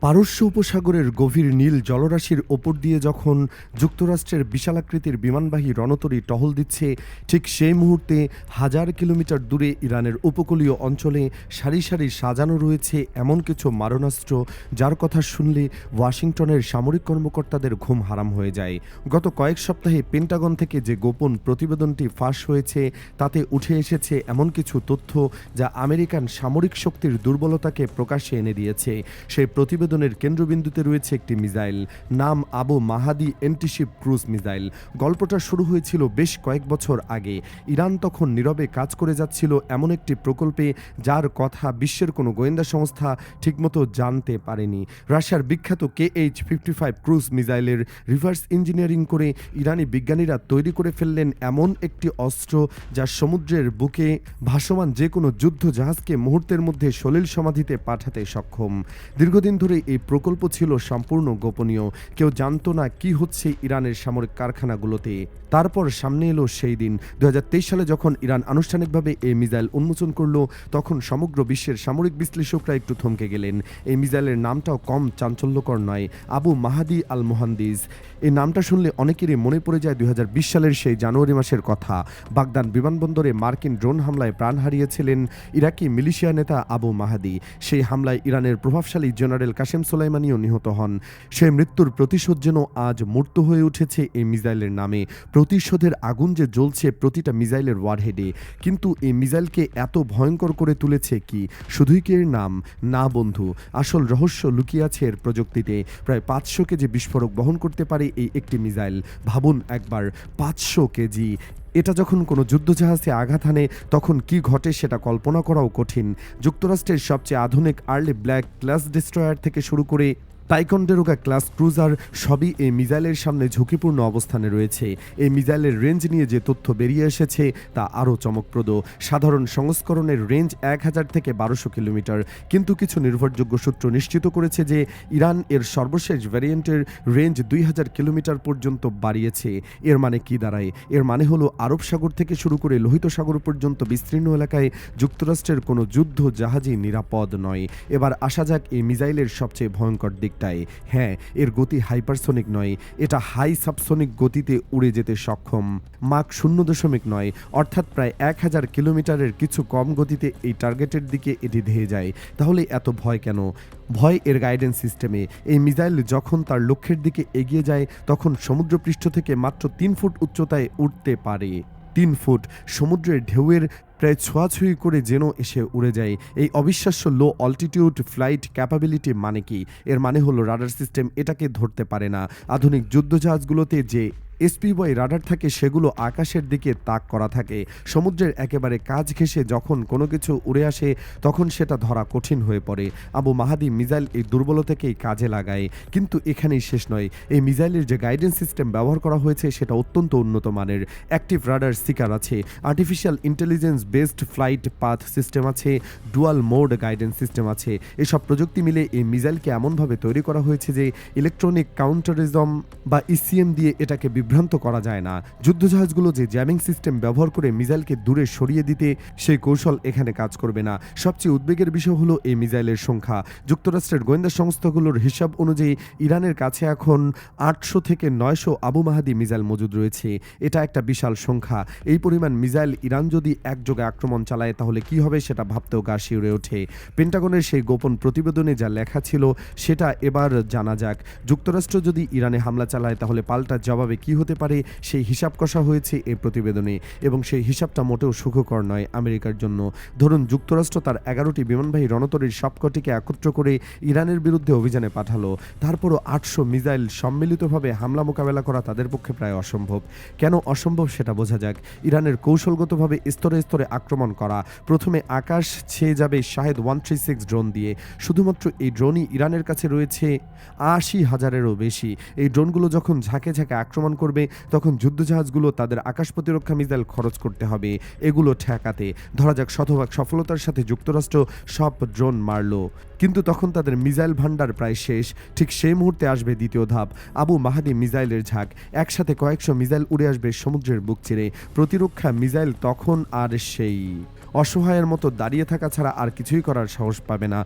পারস্য উপসাগরের গভীর নীল জলরাশির ওপর দিয়ে যখন যুক্তরাষ্ট্রের বিশালাকৃতির বিমানবাহী রণতরী টহল দিচ্ছে, ঠিক সেই মুহূর্তে হাজার কিলোমিটার দূরে ইরানের উপকূলীয় অঞ্চলে সারি সারি সাজানো রয়েছে এমন কিছু মারণাস্ত্র, যার কথা শুনলে ওয়াশিংটনের সামরিক কর্মকর্তাদের ঘুম হারাম হয়ে যায়। গত কয়েক সপ্তাহে পেন্টাগন থেকে যে গোপন প্রতিবেদনটি ফাঁস হয়েছে, তাতে উঠে এসেছে এমন কিছু তথ্য যা আমেরিকান সামরিক শক্তির দুর্বলতাকে প্রকাশ্যে এনে দিয়েছে। সেই প্রতিবেদনের কেন্দ্রবিন্দুতে রয়েছে একটি মিসাইল, নাম আবু মাহাদি অ্যান্টিশিপ ক্রুজ মিসাইল। গল্পটা শুরু হয়েছিল বেশ কয়েক বছর আগে। ইরান তখন নীরবে কাজ করে যাচ্ছিল এমন একটি প্রকল্পে, যার কথা বিশ্বের কোনো গোয়েন্দা সংস্থা ঠিকমতো জানতে পারেনি। রাশিয়ার বিখ্যাত KH-55 ক্রুজ মিসাইলের রিভার্স ইঞ্জিনিয়ারিং করে ইরানি বিজ্ঞানীরা তৈরি করে ফেললেন এমন একটি অস্ত্র, যা সমুদ্রের বুকে ভাসমান যে কোনো যুদ্ধ জাহাজকে মুহূর্তের মধ্যে সলিল সমাধিতে পাঠাতে সক্ষম। দীর্ঘদিন ধরে এই প্রকল্প ছিল সম্পূর্ণ গোপনীয়। কেউ জানতো না কি হচ্ছে ইরানের সামরিক কারখানাগুলোতে। তারপর সামনে এলো সেই দিন 2023 সালে, যখন ইরান আনুষ্ঠানিকভাবে এই মিসাইল উন্মোচন করল। তখন সমগ্র বিশ্বের সামরিক বিশ্লেষকরা একটু থমকে গেলেন। এই মিসাইলের নামটাও কম চাঞ্চল্যকর নয়, আবু মাহাদি আল মোহান্দিস। এই নামটা শুনলে অনেকেরই মনে পড়ে যায় 2020 সালের সেই জানুয়ারি মাসের কথা। বাগদান বিমানবন্দরে মার্কিন ড্রোন হামলায় প্রাণ হারিয়েছিলেন ইরাকি মিলিশিয়া নেতা আবু মাহাদি। সেই হামলায় ইরানের প্রভাবশালী জেনারেল কাসেম সোলাইমানিও নিহত হন। সেই মৃত্যুর প্রতিশোধ যেন আজ মূর্ত হয়ে উঠেছে এই মিসাইলের নামে। প্রতিশোধের আগুন যে জ্বলছে প্রতিটা মিসাইলের ওয়ারহেডে। কিন্তু এই মিসাইলকে এত ভয়ঙ্কর করে তুলেছে কি শুধুই কি এর নাম? না বন্ধু, আসল রহস্য লুকিয়ে আছে এর প্রযুক্তিতে। প্রায় 500 কেজি বিস্ফোরক বহন করতে পারে এই একটি মিসাইল। ভাবুন একবার, 500 কেজি। এটা যখন কোনো যুদ্ধজাহাজে আঘাত হানে তখন কি ঘটে সেটা কল্পনা করাও কঠিন। যুক্তরাষ্ট্রের সবচেয়ে আধুনিক আর্লি ব্ল্যাক ক্লাস ডেস্ট্রয়ার থেকে শুরু করে টাইকন্ডেরোগা ক্লাস ক্রুজার সবই এই মিসাইলের সামনে ঝুঁকিপূর্ণ অবস্থানে রয়েছে। এই মিসাইলের রেঞ্জ নিয়ে যে তথ্য বেরিয়ে এসেছে তা আরও চমকপ্রদ। সাধারণ সংস্করণের রেঞ্জ 1000 থেকে 1200 কিলোমিটার, কিন্তু কিছু নির্ভরযোগ্য সূত্র নিশ্চিত করেছে যে ইরান এর সর্বশেষ ভ্যারিয়েন্টের রেঞ্জ 2000 কিলোমিটার পর্যন্ত বাড়িয়েছে। এর মানে কি দাঁড়ায়? এর মানে হলো আরব সাগর থেকে শুরু করে লোহিত সাগর পর্যন্ত বিস্তীর্ণ এলাকায় যুক্তরাষ্ট্রের কোনো যুদ্ধ জাহাজই নিরাপদ নয়। এবার আসা যাক এই মিসাইলের সবচেয়ে ভয়ঙ্কর দিক। হ্যাঁ, এর গতি হাইপারসোনিক নয়, এটা হাই সাবসোনিক গতিতে উড়ে যেতে সক্ষম। মাক 0.9, অর্থাৎ প্রায় 1000 কিলোমিটারের কিছু কম গতিতে এই টার্গেটের দিকে এটি ধেয়ে যায়। তাহলে এত ভয় কেন? ভয় এর গাইডেন্স সিস্টেমে। এই মিসাইল যখন তার লক্ষ্যের দিকে এগিয়ে যায় তখন সমুদ্রপৃষ্ঠ থেকে মাত্র 3 ফুট উচ্চতায় উঠতে পারে। 3 ফুট! সমুদ্রের ঢেউয়ের প্রায় ছোঁয়াছুঁয়ি করে যেন এসে উড়ে যায়। এই অবিশ্বাস্য লো অল্টিটিউড ফ্লাইট ক্যাপাবিলিটি মানে কি? এর মানে হলো রাডার সিস্টেম এটাকে ধরতে পারে না। আধুনিক যুদ্ধজাহাজগুলোতে যে SPY রাডার থাকে সেগুলো আকাশের দিকে তাক করা থাকে। সমুদ্রের একেবারে কাছ ঘেঁষে যখন কোনো কিছু উড়ে আসে তখন সেটা ধরা কঠিন হয়ে পড়ে। আবু মাহাদি মিসাইল এই দুর্বলতাকেই কাজে লাগায়। কিন্তু এখানেই শেষ নয়। এই মিসাইলের যে গাইডেন্স সিস্টেম ব্যবহার করা হয়েছে সেটা অত্যন্ত উন্নত মানের। অ্যাক্টিভ রাডার সিকার আছে, artificial intelligence based flight path system আছে, ডুয়াল মোড গাইডেন্স সিস্টেম আছে। এসব প্রযুক্তি মিলে এই মিসাইলকে এমনভাবে তৈরি করা হয়েছে যে ইলেকট্রনিক কাউন্টারিজম বা ECM দিয়ে এটাকে বিভ্রান্ত করা যায় না। যুদ্ধজাহাজগুলো যে জ্যামিং সিস্টেম ব্যবহার করে মিসাইলকে দূরে সরিয়ে দিতে, সেই কৌশল এখানে কাজ করবে না। সবচেয়ে উদ্বেগের বিষয় হলো এই মিসাইলের সংখ্যা। যুক্তরাষ্ট্রের গোয়েন্দা সংস্থাগুলোর হিসাব অনুযায়ী ইরানের কাছে এখন 800 থেকে 900 আবু মাহাদি মিসাইল মজুদ রয়েছে। এটা একটা বিশাল সংখ্যা। এই পরিমাণ মিসাইল ইরান যদি একযোগে আক্রমণ চালায় তাহলে কি হবে সেটা ভাবতেও গা শিউরে ওঠে। পেন্টাগনের সেই গোপন প্রতিবেদনে যা লেখা ছিল সেটা এবার জানা যাক। যুক্তরাষ্ট্র যদি ইরানে হামলা চালায় তাহলে পাল্টা জবাবে কি হতে পারে সেই হিসাব কষা হয়েছে এই প্রতিবেদনে, এবং সেই হিসাবটা মোটেও সুখকর নয় আমেরিকার জন্য। ধরুন, যুক্তরাষ্ট্র তার 11টি বিমানবাহী রণতরীর সবকটিকে একত্র করে ইরানের বিরুদ্ধে অভিযানে পাঠালো। তারপরও 800 মিসাইল সম্মিলিতভাবে হামলা মোকাবেলা করা তাদের পক্ষে প্রায় অসম্ভব। কেন অসম্ভব সেটা বোঝা যাক। ইরানের কৌশলগতভাবে স্তরে স্তরে আক্রমণ করা। প্রথমে আকাশ ছেয়ে যাবে শাহেদ 136 ড্রোন দিয়ে। শুধুমাত্র এই ড্রোনই ইরানের কাছে রয়েছে 80,000-এরও বেশি। এই ড্রোনগুলো যখন ঝাঁকে ঝাঁকে আক্রমণ করবে তখন যুদ্ধজাহাজগুলো তাদের আকাশ প্রতিরক্ষা মিসাইল খরচ করতে হবে এগুলো ঠেকাতে। ধরা যাক শতভাগ সফলতার সাথে যুক্তরাষ্ট্র সব ড্রোন মারল, কিন্তু তখন তাদের মিসাইল ভান্ডার প্রায় শেষ। ঠিক সেই মুহূর্তে আসবে দ্বিতীয় ধাপ, আবু মাহাদি মিসাইলের ঝাঁক। একসাথে কয়েকশো মিসাইল উড়ে আসবে সমুদ্রের বুক চিরে। প্রতিরক্ষা মিসাইল তখন আর সেই অসহায়ের মতো দাঁড়িয়ে থাকা ছাড়া আর কিছুই করার সাহস পাবে না।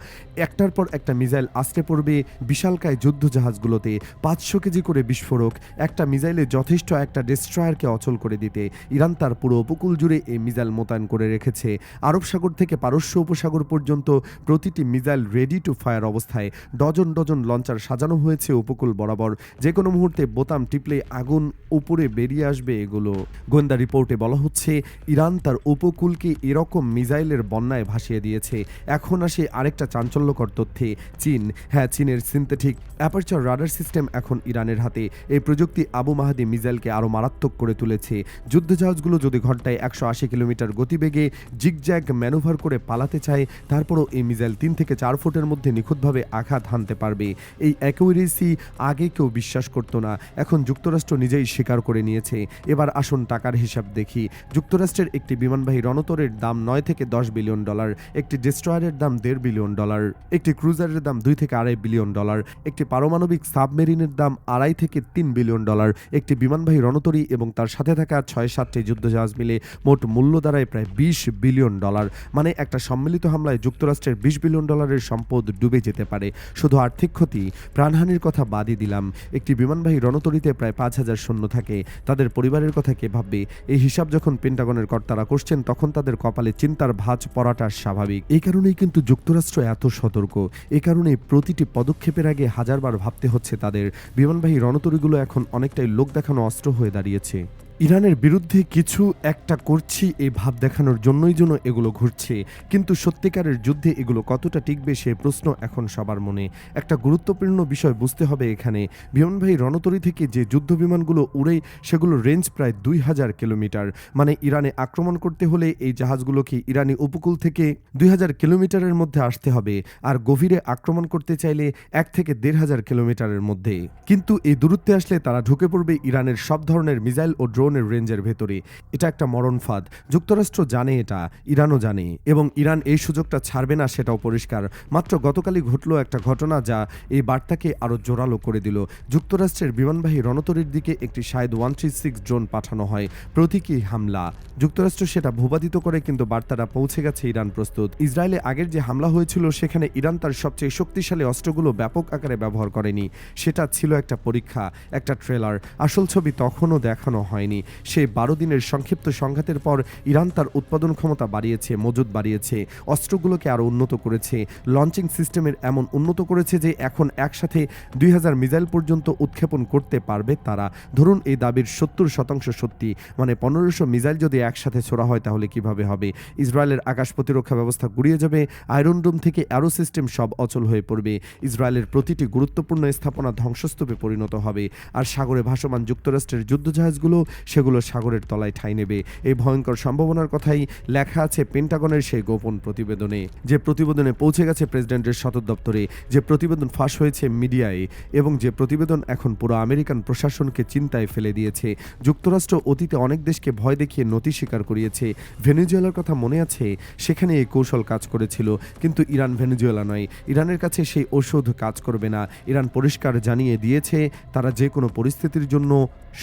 একটার পর একটা মিসাইল আসতে পড়বে বিশালকায় যুদ্ধজাহাজগুলোতে। 500 কেজি করে বিস্ফোরক, একটা মিসাইলে যথেষ্ট একটা ডেস্ট্রয়ারকে অচল করে দিতে। ইরান তার পুরো উপকূল জুড়ে এই মিসাইল মোতায়েন করে রেখেছে। আরব সাগর থেকে পারস্য উপসাগর পর্যন্ত প্রতিটি মিসাইল রেডি টু ফায়ার অবস্থায়। ডজন ডজন লঞ্চার সাজানো হয়েছে উপকূল বরাবর। যে কোনো মুহূর্তে বোতাম টিপলে আগুন উপরে বেরিয়ে আসবে এগুলো। গোয়েন্দা রিপোর্টে বলা হচ্ছে ইরান তার উপকূলকে এরকম মিসাইলের বন্যায় ভাসিয়ে দিয়েছে। এখন আসে আরেকটা চাঞ্চল্যকর তথ্যে, চীন। হ্যাঁ, চীনের সিনথেটিক অ্যাপারচার রাডার সিস্টেম এখন ইরানের হাতে। এই প্রযুক্তি আবু মাহাদি মিসাইলকে আরও মারাত্মক করে তুলেছে। যুদ্ধজাহাজগুলো যদি ঘন্টায় 180 কিলোমিটার গতিবেগে জিগজ্যাগ ম্যানুভার করে পালাতে চায়, তারপরও এই মিসাইল 3 থেকে 4 ফুটের মধ্যে নিখুঁতভাবে আঘাত হানতে পারবে। এই অ্যাকুরেসি আগে কেউ বিশ্বাস করতো না, এখন যুক্তরাষ্ট্র নিজেই স্বীকার করে নিয়েছে। এবার আসুন টাকার হিসাব দেখি। যুক্তরাষ্ট্রের একটি বিমানবাহী রণতরের দাম 9 থেকে 10 বিলিয়ন ডলার, একটি ডেস্ট্রয়ারের দাম 1.5 বিলিয়ন ডলার, একটি ক্রুজারের দাম 2 থেকে 2.5 বিলিয়ন ডলার, একটি পারমাণবিক সাবমেরিনের দাম 2.5 থেকে 3 বিলিয়ন ডলার, একটি বিমানবাহী রণতরী এবং তার সাথে থাকা 6-7টি যুদ্ধজাহাজ মিলে মোট মূল্য দাঁড়ায় প্রায় 20 বিলিয়ন ডলার। মানে একটা সম্মিলিত হামলায় যুক্তরাষ্ট্রের 20 বিলিয়ন ডলারের সম্পদ ডুবে যেতে পারে। শুধু আর্থিক ক্ষতি, প্রাণহানির কথা বাদই দিলাম। একটি বিমানবাহী রণতরীতে প্রায় 5,000 সৈন্য থাকে, তাদের পরিবারের কথা কে ভাববে? এই হিসাব যখন পেন্টাগনের কর্তারা করছেন, তখন তাদের কপালে চিন্তার ভাঁজ পড়াটা স্বাভাবিক। এই কারণেই কিন্তু যুক্তরাষ্ট্র এত সতর্ক। এই কারণেই প্রতিটি পদক্ষেপের আগে হাজারবার ভাবতে হচ্ছে তাদের। বিমানবাহী রণতরীগুলো এখন অনেকটাই লোক দেখানো অস্ত্র হয়ে দাঁড়িয়েছে। ইরানের বিরুদ্ধে কিছু একটা করছি এই ভাব দেখানোর জন্যই যেন এগুলো ঘুরছে, কিন্তু সত্যিকারের যুদ্ধে এগুলো কতটা টিকবে সে প্রশ্ন এখন সবার মনে। একটা গুরুত্বপূর্ণ বিষয় বুঝতে হবে এখানে, বিমানবাহী রণতরী থেকে যে যুদ্ধ বিমানগুলো উড়ে সেগুলো রেঞ্জ প্রায় 2000 কিলোমিটার। মানে ইরানে আক্রমণ করতে হলে এই জাহাজগুলোকে ইরানি উপকূল থেকে 2000 কিলোমিটারের মধ্যে আসতে হবে, আর গভীরে আক্রমণ করতে চাইলে 1 থেকে 1500 কিলোমিটারের মধ্যে। কিন্তু এই দূরত্বে আসলে তারা ঢুকে পড়বে ইরানের সব ধরনের মিসাইল ও ড্রোনের রেঞ্জের ভেতরে। এটা একটা মরণ ফাঁদ। যুক্তরাষ্ট্র জানে এটা, ইরানও জানে, এবং ইরান এই সুযোগটা ছাড়বে না সেটাও পরিষ্কার। মাত্র গতকালই ঘটলো একটা ঘটনা যা এই বার্তাকে আরও জোরালো করে দিল। যুক্তরাষ্ট্রের বিমানবাহী রণতরীর দিকে একটি শাহেদ 136 ড্রোন পাঠানো হয়, প্রতীকী হামলা। যুক্তরাষ্ট্র সেটা ভূপাতিত করে, কিন্তু বার্তাটা পৌঁছে গেছে ইরান প্রস্তুত। ইসরায়েলে আগের যে হামলা হয়েছিল সেখানে ইরান তার সবচেয়ে শক্তিশালী অস্ত্রগুলো ব্যাপক আকারে ব্যবহার করেনি। সেটা ছিল একটা পরীক্ষা, একটা ট্রেলার। আসল ছবি তখনও দেখানো হয়নি। সেই 12 দিনের সংক্ষিপ্ত সংঘাতের পর ইরান তার উৎপাদন ক্ষমতা বাড়িয়েছে, মজুদ বাড়িয়েছে, অস্ত্রগুলোকে আরও উন্নত করেছে, লঞ্চিং সিস্টেমের এমন উন্নত করেছে যে এখন একসাথে 2000 মিসাইল পর্যন্ত উৎক্ষেপণ করতে পারবে তারা। ধরুন এই দাবির 70% সত্যি, মানে 1500 মিসাইল যদি একসাথে ছোড়া হয় তাহলে কিভাবে হবে? ইসরায়েলের আকাশ প্রতিরক্ষা ব্যবস্থা গুড়িয়ে যাবে, আয়রন ডোম থেকে অ্যারো সিস্টেম সব অচল হয়ে পড়বে, ইসরায়েলের প্রতিটি গুরুত্বপূর্ণ স্থাপনা ধ্বংসস্তূপে পরিণত হবে, আর সাগরে ভাসমান যুক্তরাষ্ট্রের যুদ্ধজাহাজগুলো সেগুলো সাগরের তলায় ঠাঁই নেবে। এই ভয়ঙ্কর সম্ভাবনার কথাই লেখা আছে পেন্টাগনের সেই গোপন প্রতিবেদনে, যে প্রতিবেদনে পৌঁছে গেছে প্রেসিডেন্টের সদর দপ্তরে, যে প্রতিবেদন ফাঁস হয়েছে মিডিয়ায়, এবং যে প্রতিবেদন এখন পুরো আমেরিকান প্রশাসনকে চিন্তায় ফেলে দিয়েছে। যুক্তরাষ্ট্র অতীতে অনেক দেশকে ভয় দেখিয়ে নতি স্বীকার করিয়েছে। ভেনেজুয়েলার কথা মনে আছে? সেখানে এই কৌশল কাজ করেছিল, কিন্তু ইরান ভেনেজুয়েলা নয়। ইরানের কাছে সেই ওষুধ কাজ করবে না। ইরান পরিষ্কার জানিয়ে দিয়েছে তারা যে কোনো পরিস্থিতির জন্য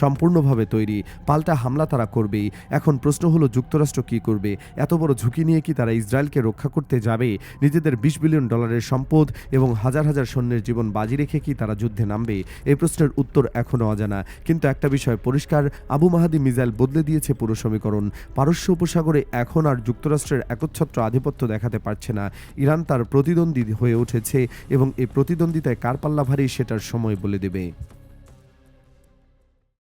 সম্পূর্ণভাবে তৈরি। পাল্টা হামলা তারা করবেই। এখন প্রশ্ন হলো যুক্তরাষ্ট্র কি করবে? এত বড় ঝুঁকি নিয়ে কি তারা ইসরায়েলকে রক্ষা করতে যাবে? নিজেদের 20 বিলিয়ন ডলারের সম্পদ এবং হাজার হাজার সৈন্যের জীবন বাজি রেখে কি তারা যুদ্ধে নামবে? এই প্রশ্নের উত্তর এখনও অজানা, কিন্তু একটা বিষয় পরিষ্কার, আবু মাহাদি মিসাইল বদলে দিয়েছে পুরো সমীকরণ। পারস্য উপসাগরে এখন আর যুক্তরাষ্ট্রের একচ্ছত্র আধিপত্য দেখাতে পারছে না। ইরান তার প্রতিদ্বন্দ্বী হয়ে উঠেছে, এবং এই প্রতিদ্বন্দ্বিতায় কার পাল্লা ভারী সেটার সময় বলে দেবে।